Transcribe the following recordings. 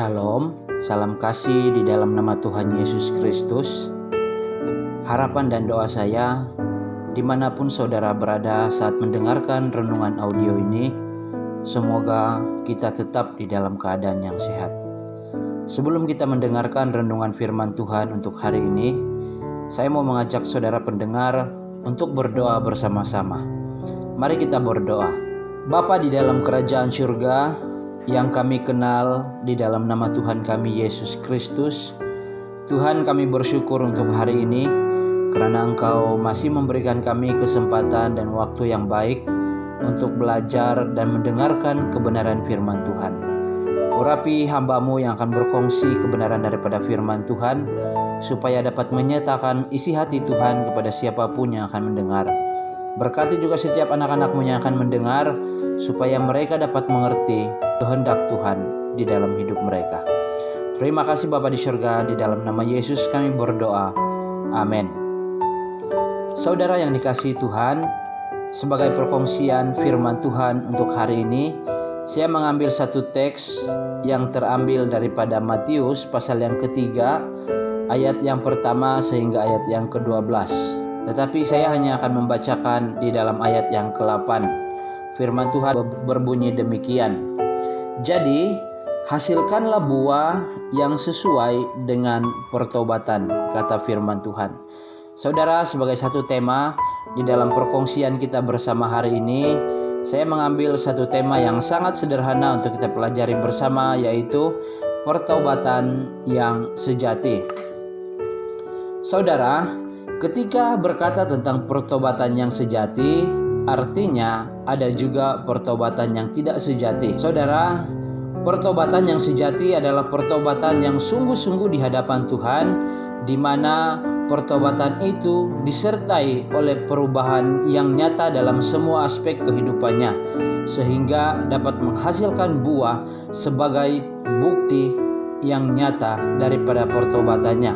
Shalom, salam kasih di dalam nama Tuhan Yesus Kristus. Harapan dan doa saya, dimanapun saudara berada saat mendengarkan renungan audio ini, semoga kita tetap di dalam keadaan yang sehat. Sebelum kita mendengarkan renungan firman Tuhan untuk hari ini, saya mau mengajak saudara pendengar untuk berdoa bersama-sama. Mari kita berdoa. Bapa di dalam kerajaan surga, yang kami kenal di dalam nama Tuhan kami Yesus Kristus, Tuhan, kami bersyukur untuk hari ini karena Engkau masih memberikan kami kesempatan dan waktu yang baik untuk belajar dan mendengarkan kebenaran firman Tuhan. Urapi hamba-Mu yang akan berkongsi kebenaran daripada firman Tuhan, supaya dapat menyatakan isi hati Tuhan kepada siapapun yang akan mendengar. Berkati juga setiap anak-anak-Mu yang akan mendengar, supaya mereka dapat mengerti kehendak Tuhan di dalam hidup mereka. Terima kasih Bapa di surga, di dalam nama Yesus kami berdoa. Amin. Saudara yang dikasihi Tuhan, sebagai perkongsian firman Tuhan untuk hari ini, saya mengambil satu teks yang terambil daripada Matius pasal yang ketiga, ayat yang pertama sehingga ayat yang ke-12. Tetapi saya hanya akan membacakan di dalam ayat yang ke-8. Firman Tuhan berbunyi demikian. Jadi, hasilkanlah buah yang sesuai dengan pertobatan, kata firman Tuhan. Saudara, sebagai satu tema di dalam perkongsian kita bersama hari ini, saya mengambil satu tema yang sangat sederhana untuk kita pelajari bersama, yaitu pertobatan yang sejati. Saudara, ketika berkata tentang pertobatan yang sejati, artinya ada juga pertobatan yang tidak sejati. Saudara, pertobatan yang sejati adalah pertobatan yang sungguh-sungguh di hadapan Tuhan, di mana pertobatan itu disertai oleh perubahan yang nyata dalam semua aspek kehidupannya, sehingga dapat menghasilkan buah sebagai bukti yang nyata daripada pertobatannya.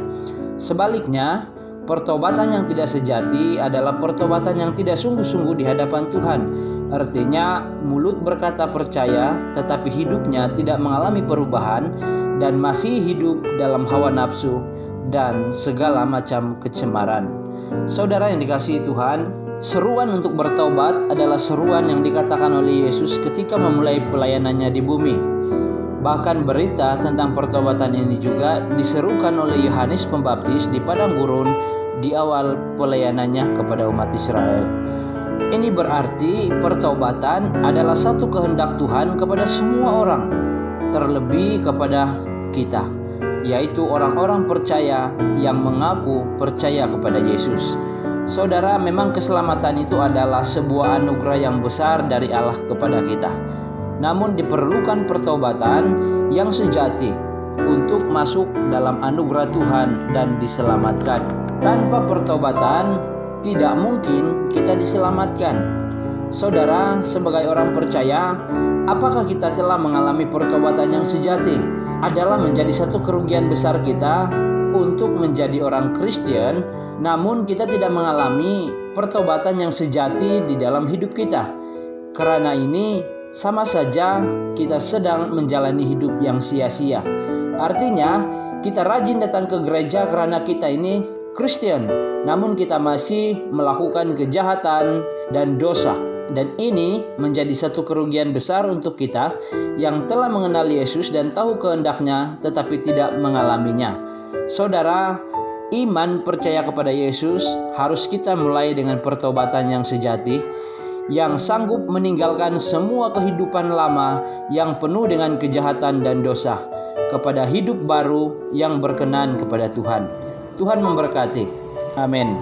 Sebaliknya, pertobatan yang tidak sejati adalah pertobatan yang tidak sungguh-sungguh di hadapan Tuhan. Artinya, mulut berkata percaya, tetapi hidupnya tidak mengalami perubahan dan masih hidup dalam hawa nafsu dan segala macam kecemaran. Saudara yang dikasihi Tuhan, seruan untuk bertobat adalah seruan yang dikatakan oleh Yesus ketika memulai pelayanannya di bumi. Bahkan berita tentang pertobatan ini juga diserukan oleh Yohanes Pembaptis di padang gurun di awal pelayanannya kepada umat Israel. Ini berarti pertobatan adalah satu kehendak Tuhan kepada semua orang, terlebih kepada kita, yaitu orang-orang percaya yang mengaku percaya kepada Yesus. Saudara, memang keselamatan itu adalah sebuah anugerah yang besar dari Allah kepada kita. Namun diperlukan pertobatan yang sejati untuk masuk dalam anugerah Tuhan dan diselamatkan. Tanpa pertobatan tidak mungkin kita diselamatkan. Saudara, sebagai orang percaya, apakah kita telah mengalami pertobatan yang sejati? Adalah menjadi satu kerugian besar kita untuk menjadi orang Kristen, namun kita tidak mengalami pertobatan yang sejati di dalam hidup kita. Karena ini sama saja kita sedang menjalani hidup yang sia-sia. Artinya, kita rajin datang ke gereja karena kita ini Kristen, namun kita masih melakukan kejahatan dan dosa. Dan ini menjadi satu kerugian besar untuk kita yang telah mengenal Yesus dan tahu kehendaknya tetapi tidak mengalaminya. Saudara, iman percaya kepada Yesus harus kita mulai dengan pertobatan yang sejati, yang sanggup meninggalkan semua kehidupan lama yang penuh dengan kejahatan dan dosa, kepada hidup baru yang berkenan kepada Tuhan. Tuhan memberkati. Amin.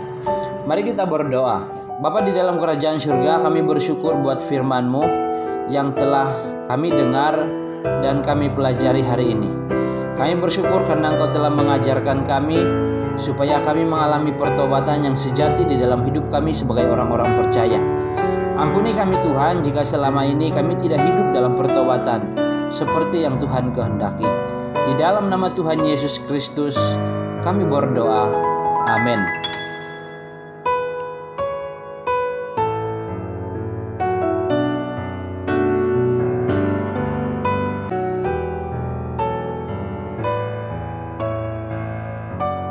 Mari kita berdoa. Bapa di dalam kerajaan surga, kami bersyukur buat firman-Mu yang telah kami dengar dan kami pelajari hari ini. Kami bersyukur karena Engkau telah mengajarkan kami supaya kami mengalami pertobatan yang sejati di dalam hidup kami sebagai orang-orang percaya. Ampuni kami Tuhan jika selama ini kami tidak hidup dalam pertobatan seperti yang Tuhan kehendaki. Di dalam nama Tuhan Yesus Kristus kami berdoa. Amin.